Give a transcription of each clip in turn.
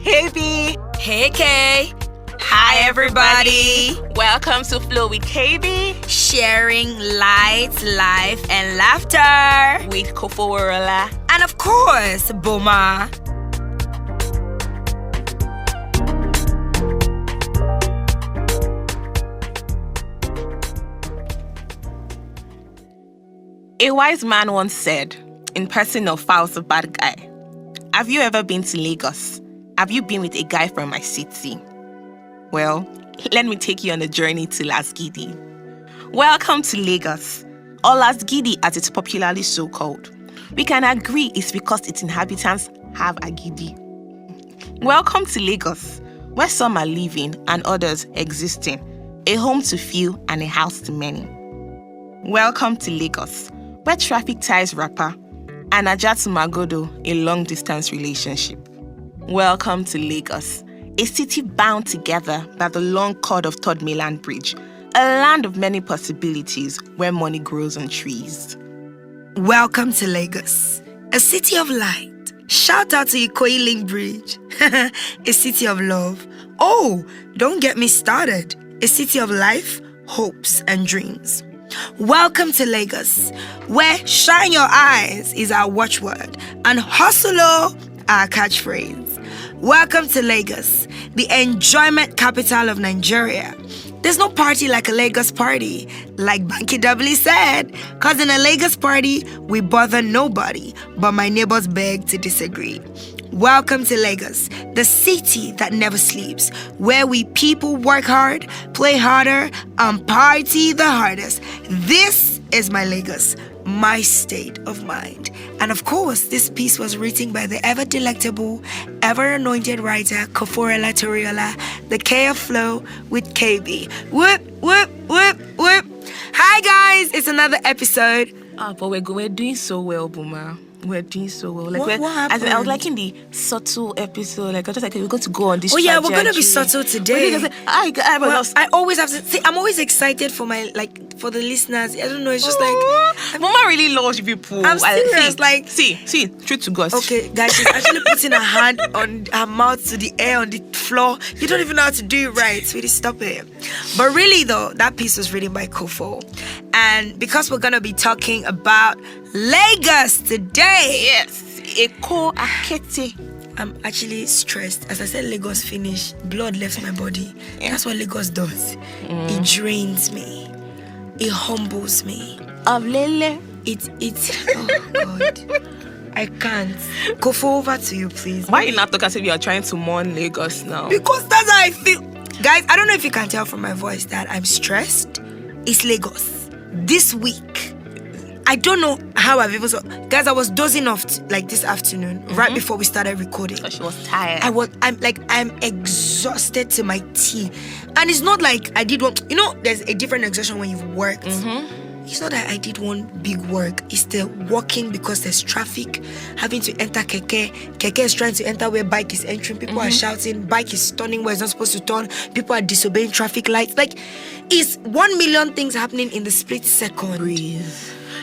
FlowwithKB. Hey Kay. Hi everybody. Welcome to FlowwithKB. Sharing light, life, and laughter. With Kofoworola. And of course, Boma. A wise man once said, in person of Fowls a bad guy, have you ever been to Lagos? Have you been with a guy from my city? Well, let me take you on a journey to Las Gidi. Welcome to Lagos, or Las Gidi as it's popularly so called. We can agree it's because its inhabitants have a gidi. Welcome to Lagos, where some are living and others existing, a home to few and a house to many. Welcome to Lagos, where traffic ties rapper and Aja to Magodo, a long-distance relationship. Welcome to Lagos, a city bound together by the long cord of Third Mainland Bridge, a land of many possibilities where money grows on trees. Welcome to Lagos, a city of light. Shout out to Ikoyi Link Bridge, a city of love. Oh, don't get me started, a city of life, hopes, and dreams. Welcome to Lagos, where shine your eyes is our watchword and hustle our catchphrase. Welcome to Lagos, the enjoyment capital of Nigeria. There's no party like a Lagos party, like Banky W said, cause in a Lagos party, we bother nobody, but my neighbors beg to disagree. Welcome to Lagos, the city that never sleeps, where we people work hard, play harder, and party the hardest. This is my Lagos, my state of mind. And of course, this piece was written by the ever-delectable, ever-anointed writer, Kofoworola Toriola, the K of Flow with KB. Whoop, whoop, whoop, whoop. Hi guys, it's another episode. But we're doing so well, Buma. We're doing so well. Like What happened? I was liking the subtle episode. Like I just like we're going to go on this. Oh yeah, we're gonna be trajectory. subtle today. I always have to say, I'm always excited for for the listeners. I don't know, it's just like Mama really loves you people. I'm serious, see, truth to God. Okay, guys, she's actually putting her hand on her mouth to the air on the floor. You don't even know how to do it right, sweetie. Stop it. But really, though, that piece was written by Kofo, and because we're gonna be talking about Lagos today, Yes, Eko Akete. I'm actually stressed. As I said, Lagos finished. Blood left my body. Yeah. That's what Lagos does. It drains me. It humbles me. Of Lele. It's oh God. I can't. Kofo, over to you, please. Why you not talking as if you are trying to mourn Lagos now? Because that's how I feel. Guys, I don't know if you can tell from my voice that I'm stressed. It's Lagos. This week, I don't know how I've even guys, I was dozing off this afternoon, right before we started recording. So she was tired. I'm exhausted to my teeth. And it's not like I did one, there's a different exhaustion when you've worked. It's not that I did one big work. It's the walking because there's traffic, having to enter keke. Keke is trying to enter where bike is entering. People are shouting. Bike is turning where it's not supposed to turn. People are disobeying traffic lights. Like, it's 1 million things happening in the split second. Breathe.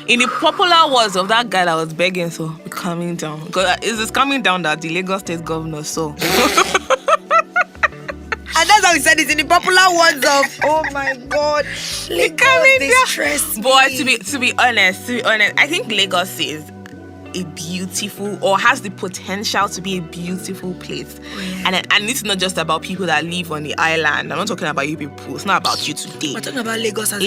In the popular words of that guy that was begging, so we're coming down. Because it's coming down that the Lagos State governor, so. And that's how he said it in the popular words of, oh my God, Lagos, they stress me. But to be honest, I think Lagos is a beautiful, or has the potential to be a beautiful place. Oh, yeah. And it's not just about people that live on the island. I'm not talking about you people. It's not about you today. We're talking about Lagos as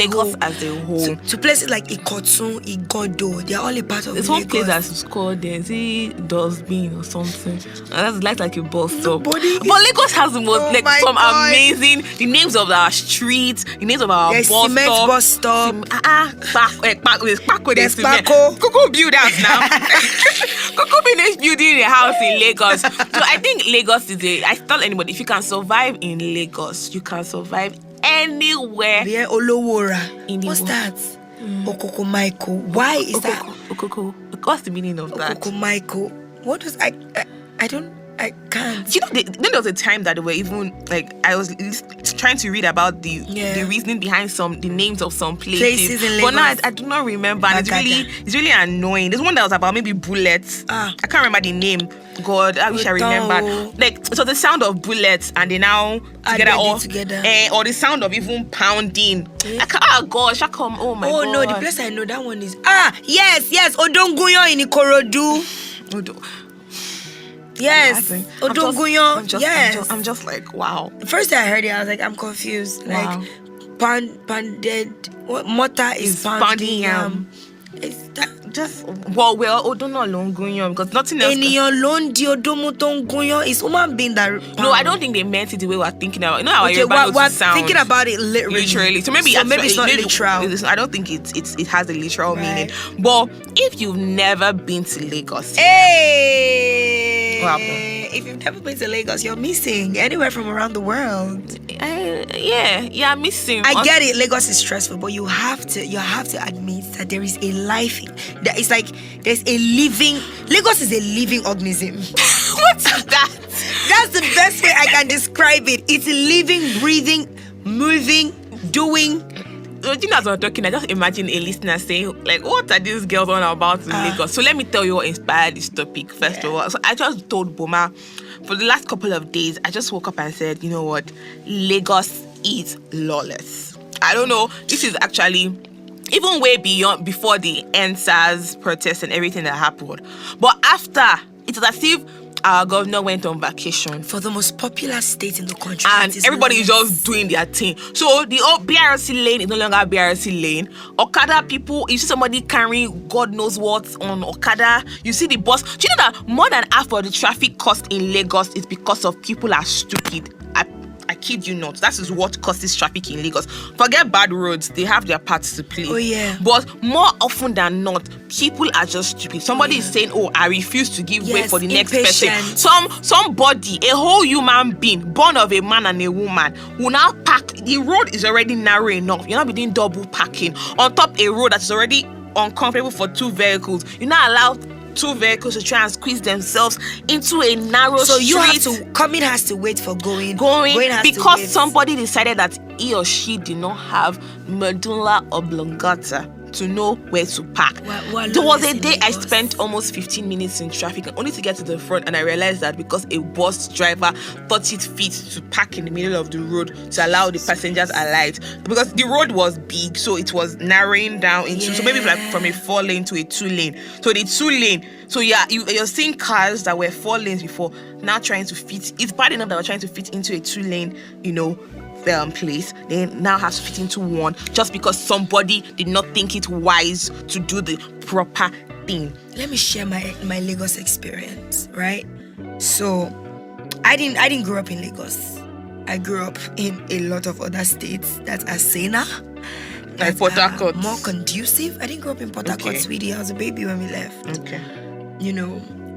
a whole. To places like Ikotun, Igodo, they're all a part of It's Lagos. one place that's called dustbin or something. And that's like a bus stop. But Lagos has the most some amazing the names of our streets, the names of our bus stop. There's Pako. Coco build house now. Coco finished building a house in Lagos. So I think Lagos is I tell anybody, if you can survive in Lagos, you can survive anywhere. Yeah, Olowora. What's world. that? Okoko Maiko. Why is that? Okoko. What's the meaning of that? Okoko Maiko. What does I I can't. You know, then there was a time that they were even like I was trying to read about the reasoning behind the names of some places in Lagos. But now I do not remember. And it's really annoying. There's one that was about maybe bullets. I can't remember the name. God, I wish I remembered. Like so, the sound of bullets and they now together, or the sound of even pounding. Oh gosh, I come. Oh my God. Oh no, the place I know that one is yes, Odonguyon in Ikorodu. Yes, Odonguyon. I'm just like, wow. The first time I heard it, I was like, I'm confused. Wow. Like, pounded. What mortar is pounding yam? Is that just Odono Longunyon because nothing else. Is human being that. No, I don't think they meant it the way we're thinking about. You know how we're thinking about it literally. So maybe it's not literal. I don't think it has a literal meaning. But if you've never been to Lagos, if you've never been to Lagos, you're missing anywhere from around the world. Yeah, missing. I get it. Lagos is stressful, but you have to admit that there is a life. That it's like there's a living. Lagos is a living organism. What's that? That's the best way I can describe it. It's living, breathing, moving, doing. You know, as I'm talking, I just imagine a listener saying, like, what are these girls on about in Lagos? So let me tell you what inspired this topic, first of all. So I just told Boma, for the last couple of days, I just woke up and said, you know what? Lagos is lawless. I don't know. This is actually even way before the NSAS protests and everything that happened. But after, it was as if our governor went on vacation for the most popular state in the country, and everybody is just doing their thing. So the old BRC lane is no longer BRC lane. Okada people, you see somebody carrying God knows what on Okada. You see the bus. Do you know that more than half of the traffic cost in Lagos is because of people are stupid? I kid you not. That is what causes traffic in Lagos. Forget bad roads. They have their parts to play. Oh, yeah. But more often than not, people are just stupid. Somebody is saying, I refuse to give way for the next person. Somebody, a whole human being, born of a man and a woman, will now park. The road is already narrow enough. You're not be doing double parking. On top a road that is already uncomfortable for two vehicles. You're not allowed two vehicles to try and squeeze themselves into a narrow street. So you have to, coming has to wait for going because somebody decided that he or she did not have medulla oblongata to know where to park. There was a day I spent almost 15 minutes in traffic only to get to the front, and I realized that because a bus driver thought it fit to park in the middle of the road to allow the passengers alight, because the road was big, so it was narrowing down into so maybe like from a 4-lane to a 2-lane. So the 2-lane, so you're seeing cars that were 4 lanes before now trying to fit. It's bad enough that we're trying to fit into a 2-lane, place, they now have to fit into one just because somebody did not think it wise to do the proper thing. Let me share my Lagos experience, right? So I didn't grow up in Lagos. I grew up in a lot of other states that are saner, like Port Harcourt, more conducive. I didn't grow up in Port Harcourt, sweetie. I was a baby when we left. Okay.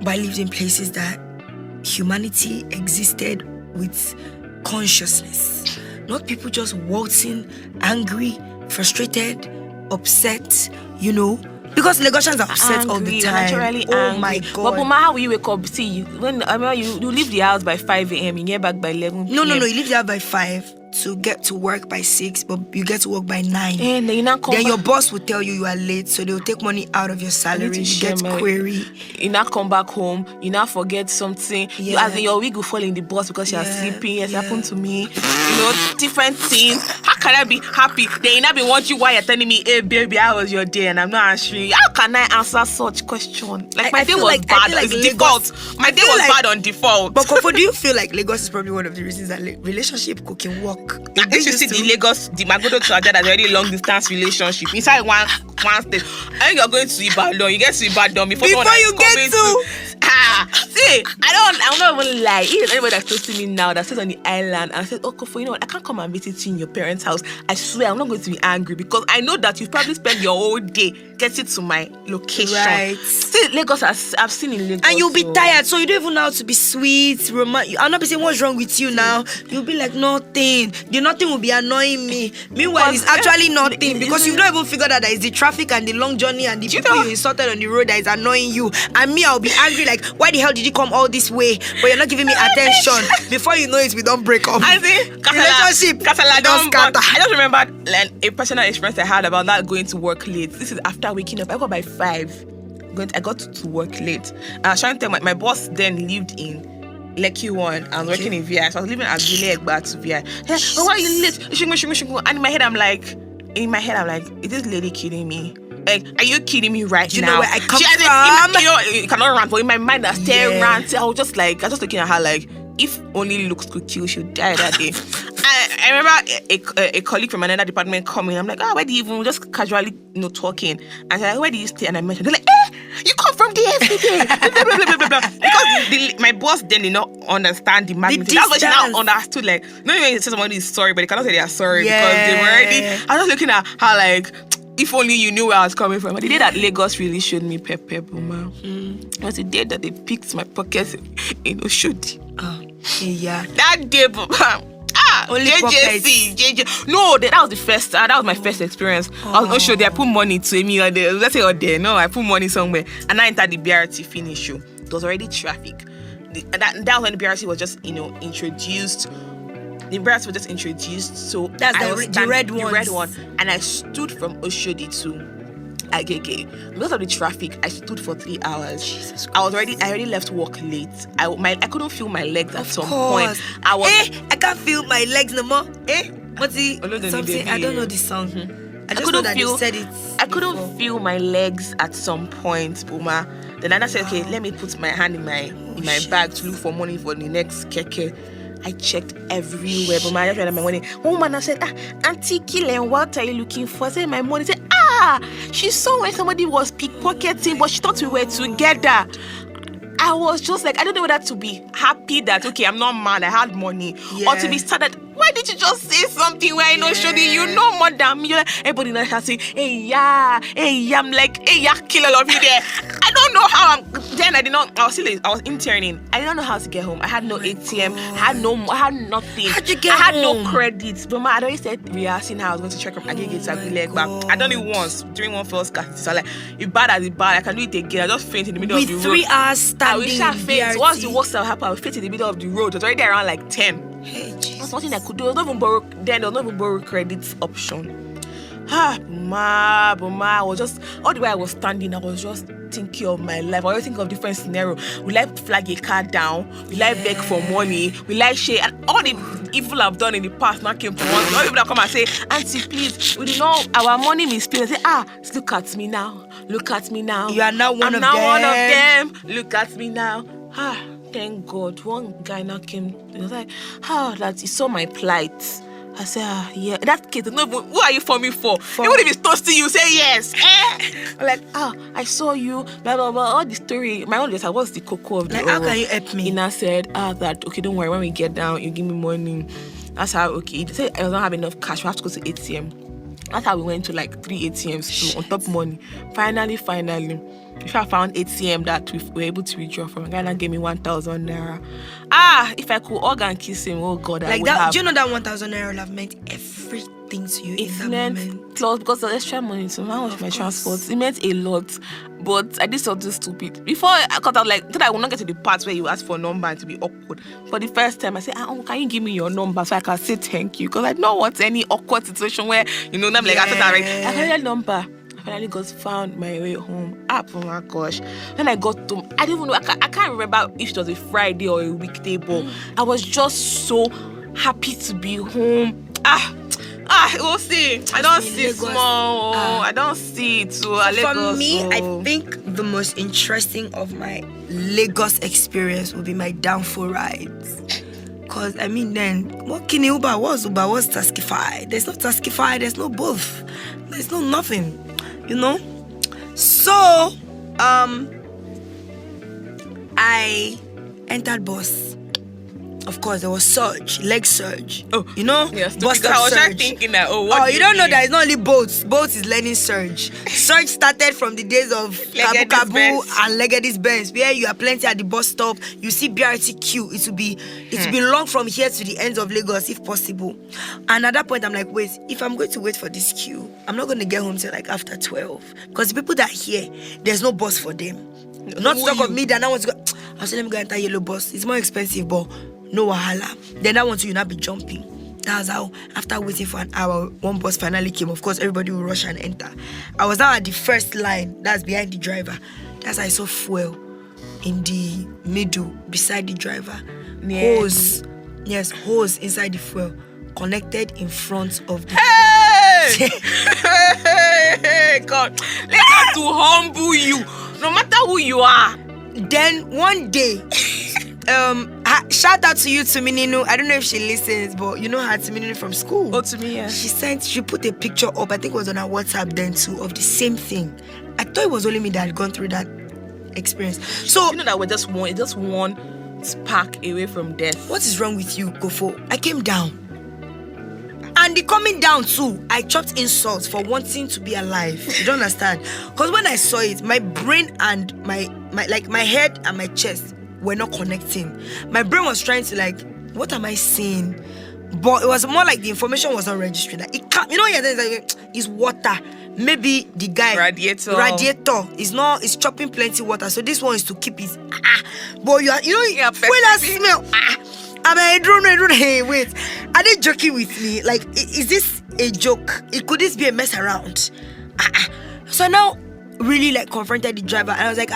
But I lived in places that humanity existed with consciousness. Not people just waltzing, angry, frustrated, upset, because Lagosians are upset all the time. Naturally angry. My God. But how will you wake up? See, when you leave the house by 5 a.m., you get back by 11 p.m. No, you leave the house by 5 to get to work by 6, but you get to work by 9. And then your boss will tell you are late, so they'll take money out of your salary. You get query. You now come back home, you now forget something. As in your wig will fall in the bus because you're sleeping. It happened to me. Different things. How can I be happy? Then you now be watching why you're telling me, hey baby, how was your day? And I'm not answering you. How can I answer such question? Like my day was bad. It's default. My day was bad on default. But Kofo, do you feel like Lagos is probably one of the reasons that relationship cooking work? If you see the Lagos, the Magodo to Ajah, that's already long distance relationship inside one state. I think you're going to Ibadan. You get to Ibadan before you get to. See, I'm not even lie. Even anybody that's close to me now that stays on the island and says, Kofo, I can't come and visit you in your parents' house. I swear I'm not going to be angry because I know that you probably spend your whole day getting to my location. Right. See, Lagos, I've seen in Lagos. And you'll be tired, so you don't even know how to be sweet, romantic. I'll not be saying what's wrong with you now. You'll be like, nothing. The nothing will be annoying me. Meanwhile, it's actually nothing because you've not even figured out that it's the traffic and the long journey and the people you insulted on the road that is annoying you. And me, I'll be angry like like, why the hell did you come all this way? But you're not giving me attention. Before you know it, we don't break up. I think Relationship don't scatter. I just remember like, a personal experience I had about that going to work late. This is after waking up. I got by 5. I got to work late. I was trying to tell my boss then lived in Lekki 1. I was working in VI. So I was living at Vile Egba to VI. Like, oh, why are you late? And in my head, I'm like, is this lady kidding me? Like, are you kidding me right now? You know where I come from? You cannot rant, but in my mind, I was still ranting. I was just looking at her like, if only looks could kill, she would die that day. I remember a colleague from another department coming. I'm like, where do you even just casually, talking? And she's like, where do you stay? And I mentioned, they're like, you come from there every day. Blah, blah, blah, blah, blah. Because my boss then did not understand the magnitude. That's what she now understood. Like, no, when you say somebody is sorry, but they cannot say they are sorry because they were already. I was just looking at her like, if only you knew where I was coming from. But the day that Lagos really showed me Pepe Buma was the day that they picked my pockets in Oshodi. Yeah. That day, Buma. Only JJC. No, that was the first. That was my first experience. I was not sure. I put money to me. Let's say there. No, I put money somewhere, and I entered the BRT finish show. There was already traffic. That was when the BRT was just introduced. The BRT was just introduced. So that's the red one. The red one, and I stood from Oshodi to Agege. Because of the traffic, I stood for 3 hours. Jesus Christ. I already left work late. I couldn't feel my legs at some point. I can't feel my legs no more. What's the something? I don't know the song. I just know that you said it. I couldn't feel my legs at some point, Buma. Then I said, okay, let me put my hand in my bag to look for money for the next keke. I checked everywhere, but I just read my money. One woman said, Auntie Killen, what are you looking for? I said, my money. Said, she saw when somebody was pickpocketing, but she thought we were together. I was just like, I don't know whether to be happy that, okay, I'm not mad, I had money, or to be sad that, why did you just say something where I know Shodi, you know more than me? Everybody now shall say, hey, I'm like, hey, yeah, kill all of you there. I don't know how I was interning. I didn't know how to get home. I had no ATM, I had nothing. How'd you get I had home? No credits. But I already said rehearsing how I was going to check up Agege to Agile, but I done it once during one first class. So like, it's bad as it's bad, I can do it again. I just faint in the middle of the road. 3 hours standing. I wish I faint. Once the worst that happened, I would faint in the middle of the road. It was already around like 10. Hey, Jesus. That's one thing I could do. There was not even borrow credits option. Buma. I was just, all the way I was standing, I was just thinking of my life. I was thinking of different scenarios. Will I flag a car down? Will I beg for money? Will I share? And all the evil I've done in the past now came to once. All people that come and say, Auntie, please, we know our money misplaced. I say, look at me now. Look at me now. You are now one of them. I'm now one of them. Look at me now. Thank God. One guy now came. He was like, that he saw my plight. I said, yeah. That kid, who are you for me for? Even if he's toasting you, say yes. I'm like, I saw you, blah, blah, blah. All the story. My own just, what's the cocoa of the how can you help me? And I said, that, okay, don't worry. When we get down, you give me money. That's how, okay. He said, I don't have enough cash. We have to go to ATM. That's how we went to like 3 ATMs too, on top money. Finally, if I found ATM that we were able to withdraw from, a guy that gave me 1,000 naira. If I could hug and kiss him, oh God, I would have. Do you know that 1,000 naira would have meant everything to you in that moment? Plus, because of extra money, so how much my transport? It meant a lot. But I did something stupid. Before, I was like, I will not get to the part where you ask for a number and to be awkward. For the first time, I said, can you give me your number so I can say thank you? Because I don't want any awkward situation where, I'm like, I got your number. I finally found my way home. Oh my gosh. When I got home, I didn't even know, I can't remember if it was a Friday or a weekday, but I was just so happy to be home. We'll see. I don't see Lagos. Small. I don't see it. So for me, I think the most interesting of my Lagos experience will be my downfall rides. Because, then, what can Uber? What's Taskify? There's no Taskify, there's no both. There's no nothing, So, I entered bus. Of course, there was surge, leg surge. Yes, bus because I was surge. Thinking that, you don't know that it's not only boats. Boats is learning surge. Surge started from the days of Kabu Kabu and Legady's Benz, where you are plenty at the bus stop. You see BRT queue. It will be long from here to the ends of Lagos, if possible. And at that point, I'm like, wait, if I'm going to wait for this queue, I'm not going to get home till like after 12. Because the people that are here, there's no bus for them. Not to talk of me that I want to go. I said, let me go enter yellow bus. It's more expensive, but no wahala. Then that one too, you not be jumping. That's how, after waiting for an hour, one bus finally came. Of course, everybody will rush and enter. I was now at the first line, that's behind the driver. That's how I saw fuel in the middle, beside the driver. Yeah. Hose. Yes, hose inside the fuel. Connected in front of the... Hey! Hey, God. Let us to humble you, no matter who you are. Then one day, shout out to you, Tumininu. I don't know if she listens, but you know her, Tumininu from school. Oh, to me, yeah. She put a picture up, I think it was on her WhatsApp then too, of the same thing. I thought it was only me that had gone through that experience. So you know that we're just one spark away from death. What is wrong with you, Kofo? I came down. And the coming down too, I chopped insults for wanting to be alive. You don't understand? Because when I saw it, my brain and my head and my chest were not connecting. My brain was trying to what am I seeing? But it was more like the information was not registering. Like, it can't, it's water. Maybe the guy radiator is chopping plenty water. So this one is to keep it. But feel that smell. I don't know. Hey, wait. Are they joking with me? Like, is this a joke? Could this be a mess around? So now, really confronted the driver, and I was like,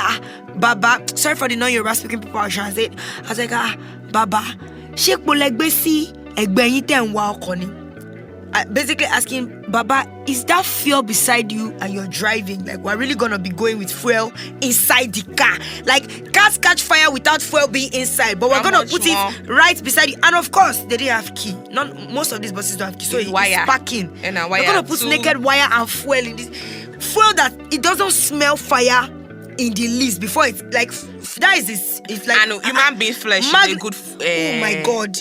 Baba, sorry for the non-Yoruba speaking people. I translate. I was like, Baba, Sheikh Bolegbesi Egbeyin ten wa okoni. Basically asking, Baba, is that fuel beside you and you're driving? Like, we're really gonna be going with fuel inside the car. Like, cars catch fire without fuel being inside, but we're gonna put it right beside you. And of course, they didn't have key. Most of these buses don't have key, so it's parking. And we're gonna put naked wire and fuel in this. Fuel that it doesn't smell fire in the least before it's that is this. It's like, I know, human being flesh is a good oh my God.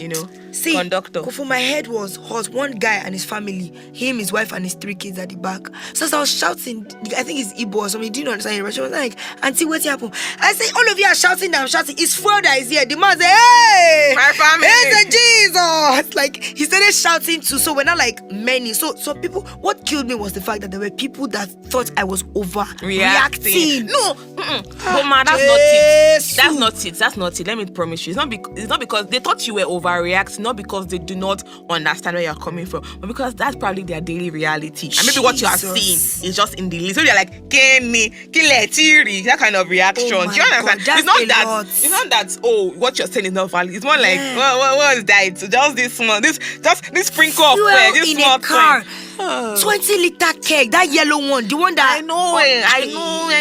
See, conductor. Kofo, my head was hot. One guy and his family, him, his wife, and his 3 kids at the back. So as I was shouting, I think it's Igbo or something, he didn't understand it. She was like, Auntie, what happened? I say, all of you are shouting, I'm shouting. It's fuel that is here. The man said, hey! My family! It's Jesus! Like, he started shouting too. So we're not many. So people, what killed me was the fact that there were people that thought I was overreacting. No! But man, that's not it. Let me promise you. It's not because they thought you were overreacting, not because they do not understand where you're coming from, but because that's probably their daily reality. And maybe what you are seeing is just in the list. So they're like, Kenny, Kiletiri, that kind of reaction. Oh, do you understand? God, it's not that, oh, what you're saying is not valid. It's more like, what is that? So just this small, this sprinkle of fuel, this in small a car. thing. 20-liter keg, that yellow one, the one that I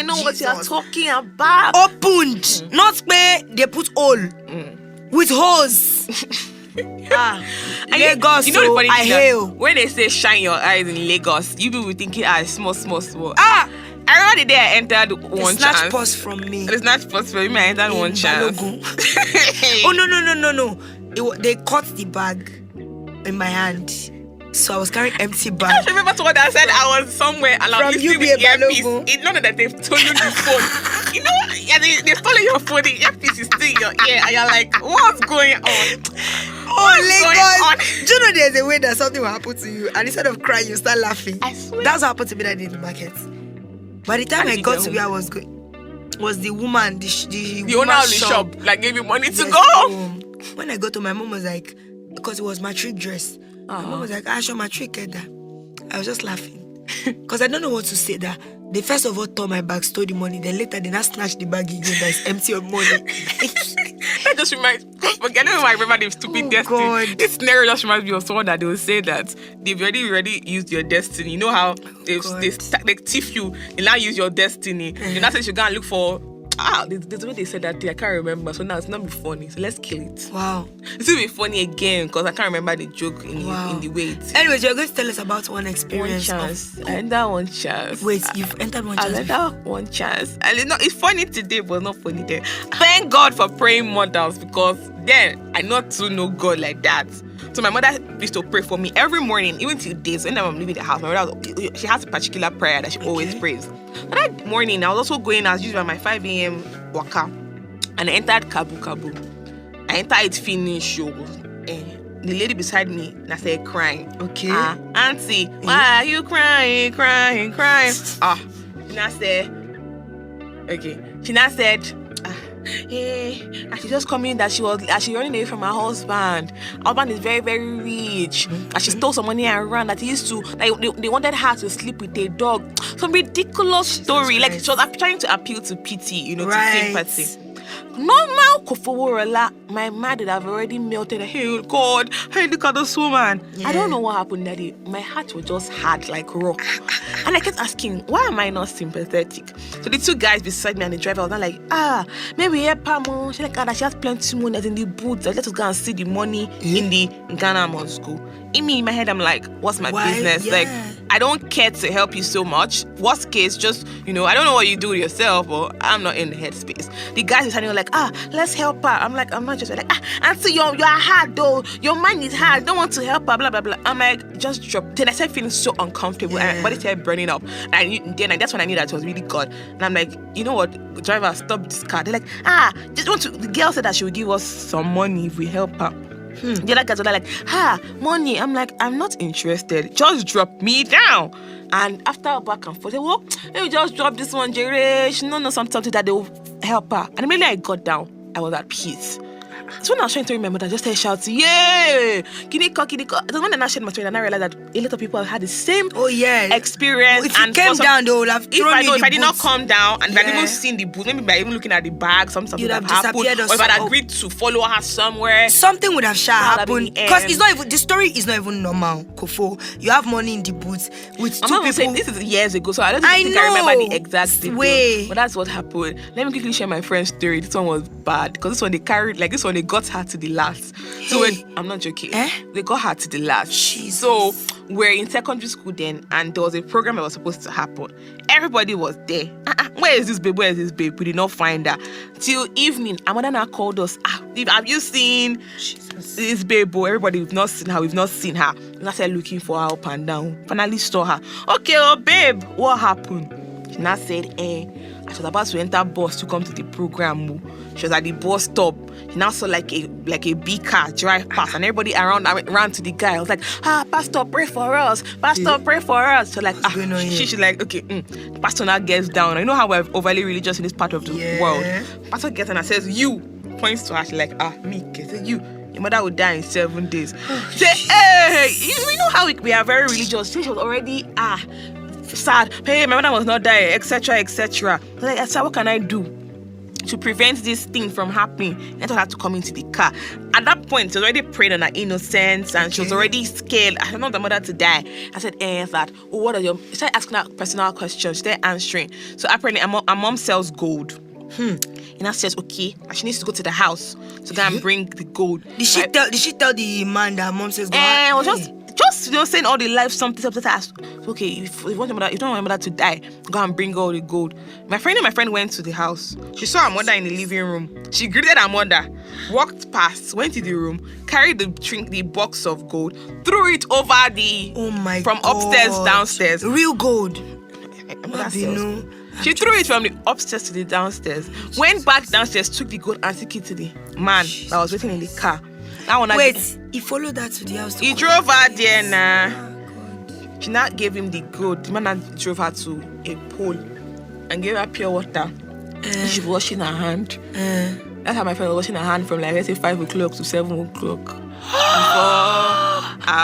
know what you're talking about. Opened, not where they put all with hose. Lagos, you know the funny I thing hail. When they say shine your eyes in Lagos, you people thinking small. I remember the day I entered one chance. Snatch purse from me. The snatch purse from me. I entered one chance. Oh no! They caught the bag in my hand. So I was carrying empty bag. I remember what I said. I was somewhere and I was listening with earpiece. It's not that they've stolen the phone. You know, they've stolen your phone. The earpiece is still in your ear, and you're like, what's going on? Do you know there's a way that something will happen to you, and instead of crying, you start laughing? I swear. That's what happened to me that day in the market. By the time I got to where I was going, was the woman, the owner of the shop, gave you money to go home. When I got to, my mom was like, because it was my trick dress. My mom was like, I show my trick at that. I was just laughing. Because I don't know what to say that. They first of all tore my bag, stole the money. Then later they now snatched the bag again that is empty of money. That just reminds me. I don't know why I remember the stupid destiny. God. This scenario just reminds me of someone that they will say that they've already used your destiny. You know how they thief you, they now use your destiny. They now say you should go and look for. There's a way they said that day, I can't remember. So now it's not be funny. So let's kill it. Wow. It's will be funny again because I can't remember the joke in the way it. Anyways, you're going to tell us about one experience. One chance. I entered one chance. Wait, you've entered one chance? I entered one chance. And it's funny today, but not funny then. Thank God for praying mothers because then I not to know God like that. So my mother used to pray for me every morning, even till days. Whenever I'm leaving the house, my mother, she has a particular prayer that she always prays. And that morning, I was also going as usual my 5 a.m. waka, and I entered Kabu. I entered it finish. The lady beside me, and I started crying. Okay. Auntie, why are you crying? And I said, Okay. She now said, hey, and she just coming that she running away from her husband. Her husband is very, very rich. And she stole some money and ran. That he used to, they wanted her to sleep with a dog. Some ridiculous story. Like, she was trying to appeal to pity, to sympathy. Normal Kofoworola, my mind would have already melted. Hey God, hey, look at this woman. I don't know what happened that day. My heart was just hard like rock. And I kept asking, why am I not sympathetic? So the two guys beside me and the driver was not like, maybe help her mom. She's like, she has plenty of money in the boots. Let us go and see the money in the Ghana Mon school. In my head, I'm like, what's my business? Yeah. Like, I don't care to help you so much. Worst case, just, I don't know what you do yourself, but I'm not in the headspace. The guys are standing like, let's help her. I'm like, I'm not just like, Auntie, you're hard though. Your mind is hard. Don't want to help her, blah, blah, blah. I'm like, just drop. Then I started feeling so uncomfortable and my body started burning up. And then that's when I knew that it was really God. And I'm like, you know what? Driver, stop this car. They're like, the girl said that she would give us some money if we help her. The other guys were like, money. I'm like, I'm not interested. Just drop me down. And after a back and forth, they well, let me just drop this one, Jerry. She don't know something that they will help her. And immediately I got down, I was at peace. So when I was trying to remember that, I just started shouting, yeah, Kiniko. It was when I now shared my story and I realized that a lot of people have had the same experience. If you came down, they would have thrown if I did not come down and if I didn't even seen the booth, maybe by even looking at the bag, something would have happened. Or if I had agreed to follow her somewhere, something would have happened. Because it's not even, the story is not even normal, Kofo. You have money in the booth with two people. Saying this is years ago, so I don't think I remember the exact details. But that's what happened. Let me quickly share my friend's story. This one was bad because this one they got her to the last. So I'm not joking. They got her to the last. Jesus. So we're in secondary school then, and there was a program that was supposed to happen. Everybody was there. Where is this babe? Where is this babe? We did not find her till evening. And mother now called us. Have you seen this babe? Everybody, we've not seen her. And I started looking for her up and down. Finally saw her. Okay, babe, what happened? She now said, I was about to enter bus to come to the program. She was at the bus stop. She now saw like a big car drive past, and everybody around ran to the guy. I was like, Pastor, pray for us. Pastor, pray for us. So like, she's like, okay. The pastor now gets down. You know how we're overly religious in this part of the world. Pastor gets down and says, you, points to her. She's like, me. Say, you. Your mother will die in 7 days. Say, hey, you know how we are very religious. She was already sad. Hey, my mother was not dying, etc., etc. Like, what can I do to prevent this thing from happening? I told her to come into the car. At that point, she was already praying on her innocence and she was already scared. I don't want the mother to die. I said, what are your... She started asking her personal questions. She started answering. So apparently, her mom sells gold. And I says, okay, and she needs to go to the house to go and bring the gold. Did she tell the man that her mom says, go just saying all the life something. Okay, if you don't want your mother to die, go and bring all the gold. My friend went to the house. She saw her mother in the living room. She greeted her mother, walked past, went to the room, carried the box of gold, threw it over from upstairs downstairs. Real gold. She threw it from the upstairs to the downstairs. Went back downstairs, took the gold and took it to the man that was waiting in the car. He followed her to the house. He drove her there now. She now gave him the gold. The man now drove her to a pool and gave her pure water. She was washing her hand. That's how my friend was washing her hand from let's say 5 o'clock to 7 o'clock.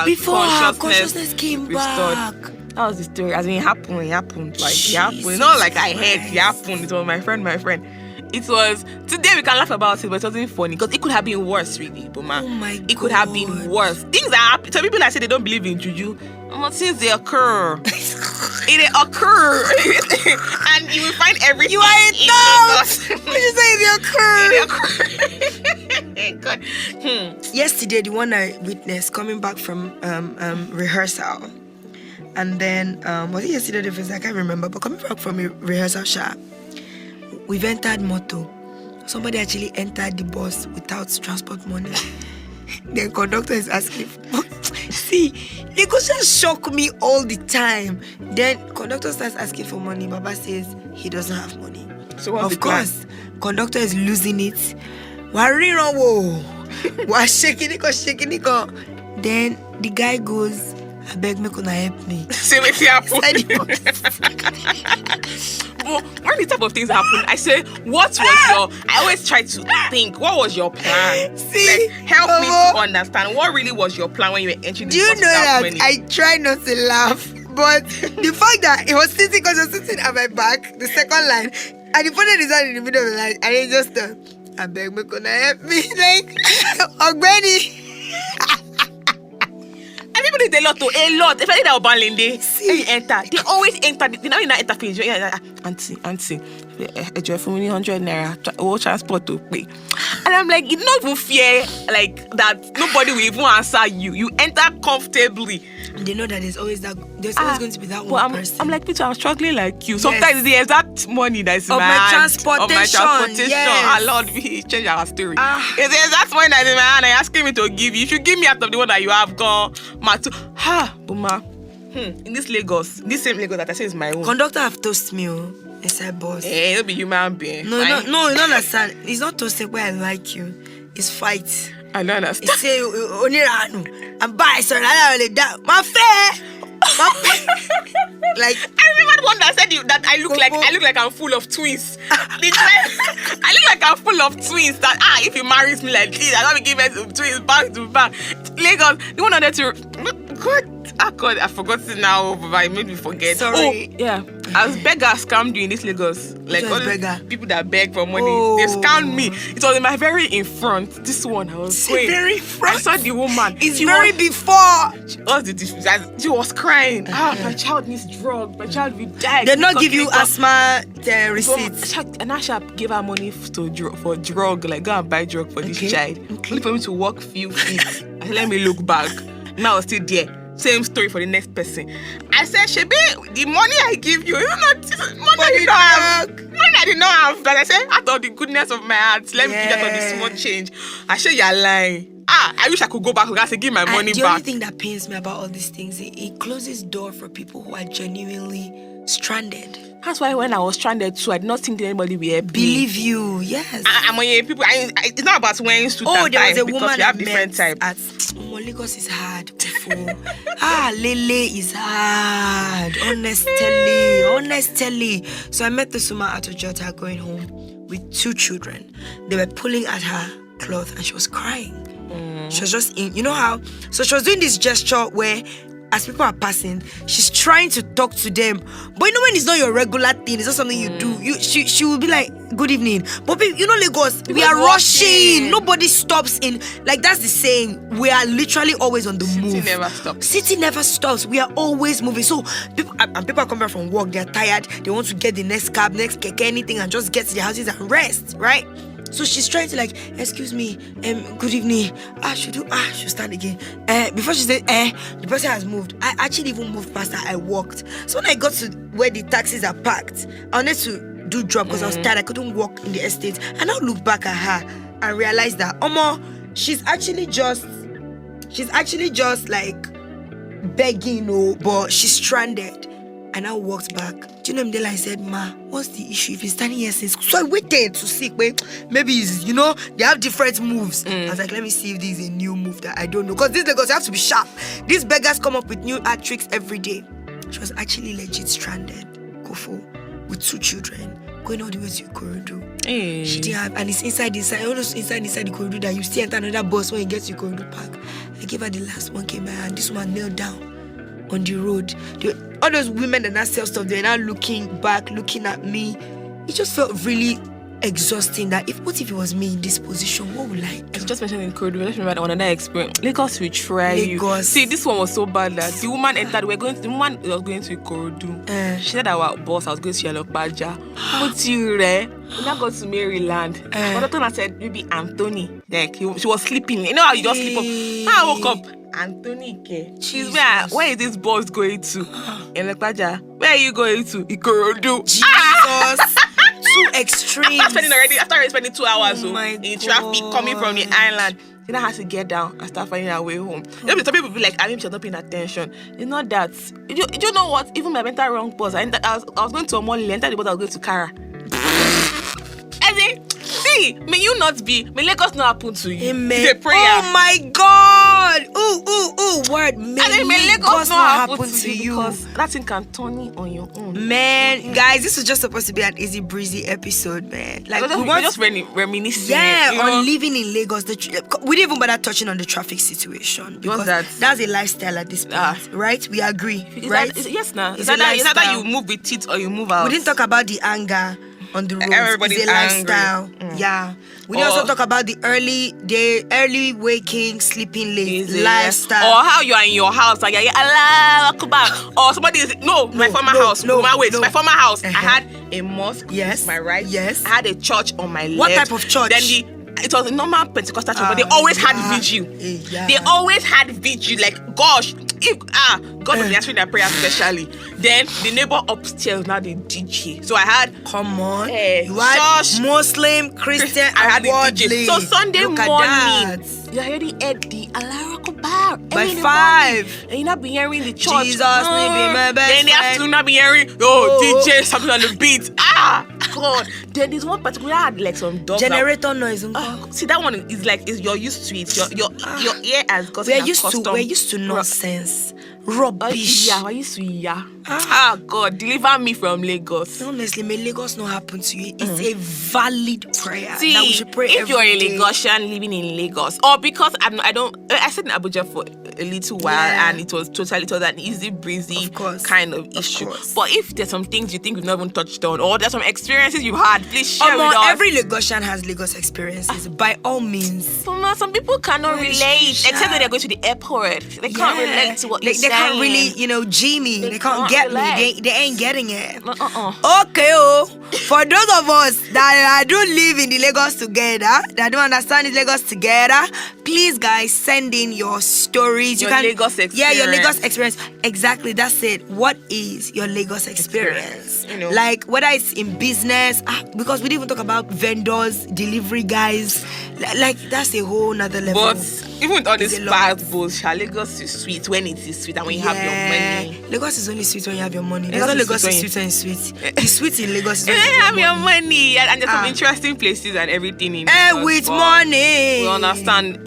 Before her consciousness came back. That was the story. As in, it happened. It happened. It's not like I heard. It happened. It was my friend. It was, today we can laugh about it, but it wasn't funny because it could have been worse, really. But it could have been worse. Things are happening. Some people that say they don't believe in juju, since they occur, it occur, and you will find everything. You are a dog. What you say? They occur. God. Yesterday, the one I witnessed coming back from rehearsal, and then was it yesterday? The first I can't remember, but coming back from a rehearsal shop. We've entered Moto. Somebody actually entered the bus without transport money. The conductor is asking. See, they could just shock me all the time. Then conductor starts asking for money. Baba says he doesn't have money. So what's of course, conductor is losing it. Wariro, shaking it. Then the guy goes, I beg me, could help me. Say what happen. Well, when these type of things happen, I say, what was your? I always try to think, what was your plan? See, help me to understand what really was your plan when you were entering. Do you know that I try not to laugh, but the fact that he was sitting, because he was sitting at my back, the second line, and he put his hand in the middle of the line, and he just, I beg me, could help me, like, Ogbeni. And people did a lot, especially that Obanlinde. When you enter, they always enter. They now enter page. Auntie, enjoy for me 100 naira. All transport to pay. And I'm like, you don't even fear like that. Nobody will even answer you. You enter comfortably. They know that there's always going to be that one person. I'm like, Peter, I'm struggling like you. Sometimes the exact money that's in my hand. Of my transportation. Yes. Our Lord, we change our story. It's the exact money that's in my hand. I'm asking me to give you. If you give me out of the one that you have gone, Buma. In this Lagos, this same Lagos that I say is my own. Conductor have toast me, inside boss. It'll be human being. No, you don't understand. It's not toasting where I like you. It's fight. I don't understand. It's say Oniranu. I'm by sorry, I don't that. My fair. Like I remember the one that said that I look like I'm full of twins. I look like I'm full of twins. That if he marries me like this, I'll be giving twins back to back. Lagos, the one that God, I forgot it now, but it made me forget. Sorry. Oh, yeah. As beggars scammed you in this Lagos. Like all the people that beg for money, they scammed me. It was in my very in front. This one I was going. Very front. I saw the woman. It's very before. She was crying. My child needs drug. My child will die. They not give you asthma receipts. And I shall give her money for drug. Like go and buy drug for this child. Only for me to walk few feet. I said, let me look back. Now I was still there. Same story for the next person. I said, Shebi, the money I give you is not money I did not have. Money I did not have. But I said, out of the goodness of my heart, let me give out of this small change. I said, you're lying. I wish I could go back. I said, give my money back. The only thing that pains me about all these things, it closes door for people who are genuinely stranded. That's why when I was stranded too, I did not think that anybody would help me. Believe you, yes. People. It's not about wearing suit and there tie was a because woman you have different types. Lagos is hard. Lele is hard. Honestly. So I met this woman at Ojota going home with 2 children. They were pulling at her cloth and she was crying. She was just in, you know how? So she was doing this gesture where as people are passing, she's trying to talk to them. But you know when it's not your regular thing, it's not something you do. She will be like, good evening. But you know Lagos, we are rushing. Nobody stops in. Like that's the saying. We are literally always on the move. City never stops. We are always moving. So people are coming from work, they're tired. They want to get the next cab, next keke, anything and just get to their houses and rest, right? So she's trying to like, excuse me, good evening. She'll stand again. Before she said, the person has moved. I actually even moved past her. I walked. So when I got to where the taxis are parked, I wanted to do drop because I was tired. I couldn't walk in the estate. And I looked back at her and realized that, she's actually just like begging, but she's stranded. And I walked back. Do you know Mdela? I said, Ma, what's the issue? If you're standing here since... So I waited to see, maybe it's, they have different moves. I was like, let me see if this is a new move that I don't know. Because this Lagos, you have to be sharp. These beggars come up with new art tricks every day. She was actually legit stranded, Kofo, with 2 children, going all the way to Ikorodu. Hey. She didn't have... And it's inside the Ikorodu that you still enter another bus when you get to Ikorodu Park. I gave her the last one, came by, and this one knelt down on the road. All those women that now sell stuff, they're now looking back, looking at me. It just felt really exhausting. What if it was me in this position? What would I do? I just mentioned in Korean, let's remember another experience. Lagos will try you. See, this one was so bad that the woman entered. The woman was going to Ikorodu. She said our boss, I was going to Yalopaja. What's you there? We now got to Maryland. But I said maybe Anthony. Like she was sleeping. You know how you just sleep up. I woke up. Anthony K. She's where is this boss going to? In Lekpaja. Where are you going to? Ikorodu. Jesus. Too extreme. After spending 2 hours in traffic coming from the island, she now has to get down and start finding her way home. Some people will be like, I mean, she's not paying attention. It's not that. You know what? Even my mental wrong bus. I was going to Omoli, I entered the bus, I was going to Kara. See, may you not be, may Lagos not happen to you. Amen. The prayer. Oh my God. God. Word. May Lagos not happen to you because that thing can turn you on your own. Man, guys, this was just supposed to be an easy breezy episode, man. Like we're just reminiscing. Yeah, on living in Lagos. We didn't even bother touching on the traffic situation because that's a lifestyle at this point, right? We agree, right? Yes, now. It's either you move with it or you move out. We didn't talk about the anger on the road. Everybody's it's a lifestyle. Yeah. We didn't also talk about the early waking, sleeping late lifestyle. Or how you are in your house, like Allah Akbar. Or somebody is my former house. My former house. I had a mosque on my right. Yes. I had a church on my left. What type of church? Then it was a normal Pentecostal church, but they always had vigil. They always had vigil. Like, gosh, if God was answering their prayer specially. Then the neighbor upstairs now the DJ. So I had you had Muslim, Christian, I had the worldly. DJ. So Sunday morning, you already had the Allah Akbar by 5. And you not be hearing the church. Jesus, be my best then they have to not be hearing DJ something on the beat. God. Then there's one particular had like some dogs. Generator noise. See, that one is like you're used to it. Your ear has got we're used to nonsense. Rubbish. We're used to God, deliver me from Lagos. Honestly, may Lagos not happen to you. It's a valid prayer. See, that we should pray if you're a day. Lagosian living in Lagos, or because I stayed in Abuja for a little while and it was an easy breezy kind of issue. But if there's some things you think we've not even touched on, or there's some experiences you've had, please share with us. Every Lagosian has Lagos experiences, by all means. Some people cannot relate, except when they're going to the airport. They can't relate to what you're saying. They can't really, Jimmy. They can't get me. They ain't getting it. Okay, for those of us that do live in the Lagos together, that don't understand the Lagos together, please, guys, send in your stories. Lagos experience. Yeah, your Lagos experience. Exactly, that's it. What is your Lagos experience? Like, whether it's in business, because we didn't even talk about vendors, delivery guys. Like, that's a whole nother level. But even with all this bad bullshit, Lagos is sweet when it is sweet and when you have your money. Lagos is only sweet when you have your money. There's no Lagos is sweet when it's sweet. The sweet in Lagos is when you have your money. And there's some interesting places and everything in Lagos. With money. We understand.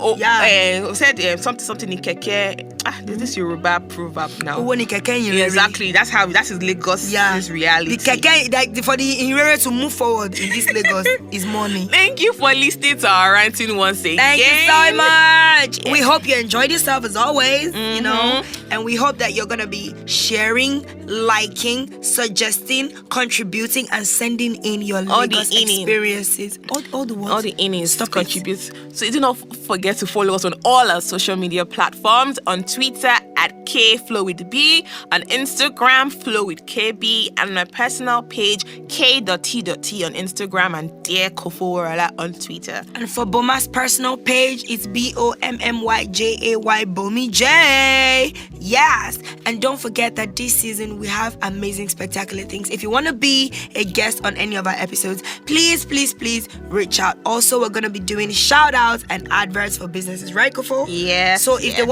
Said something in Keke. There's this Yoruba proverb now. Exactly. That is Lagos. This reality. The Keke, for the Irere to move forward in this Lagos is money. Thank you for listening to our ranting once again. Thank you so much. We hope you enjoyed yourself as always, and we hope that you're gonna be sharing, liking, suggesting, contributing, and sending in your Lagos experiences. All the ones. All the innings contribute. So do not forget to follow us on all our social media platforms. On Twitter at FlowwithKB, on Instagram FlowwithKB, and my personal page k.t.t on Instagram, and Dear Kofowarala on Twitter. And for Boma's personal page, it's BOMMYJAY Bomi J. Yes, and don't forget that this season we have amazing, spectacular things. If you want to be a guest on any of our episodes, please reach out. Also, we're gonna be doing shout outs and adverts for businesses, right, Kofo? Yes. So if they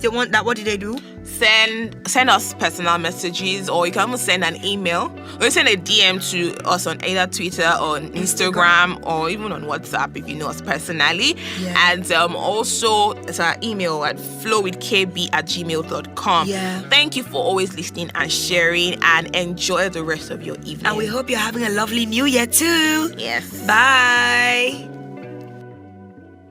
want that, what do they do? Send us personal messages, or you can even send an email, or send a DM to us on either Twitter or Instagram, or even on WhatsApp if you know us personally. And also it's our email at flowwithkb@gmail.com. Thank you for always listening and sharing, and enjoy the rest of your evening. And we hope you're having a lovely new year too. Yes. Bye.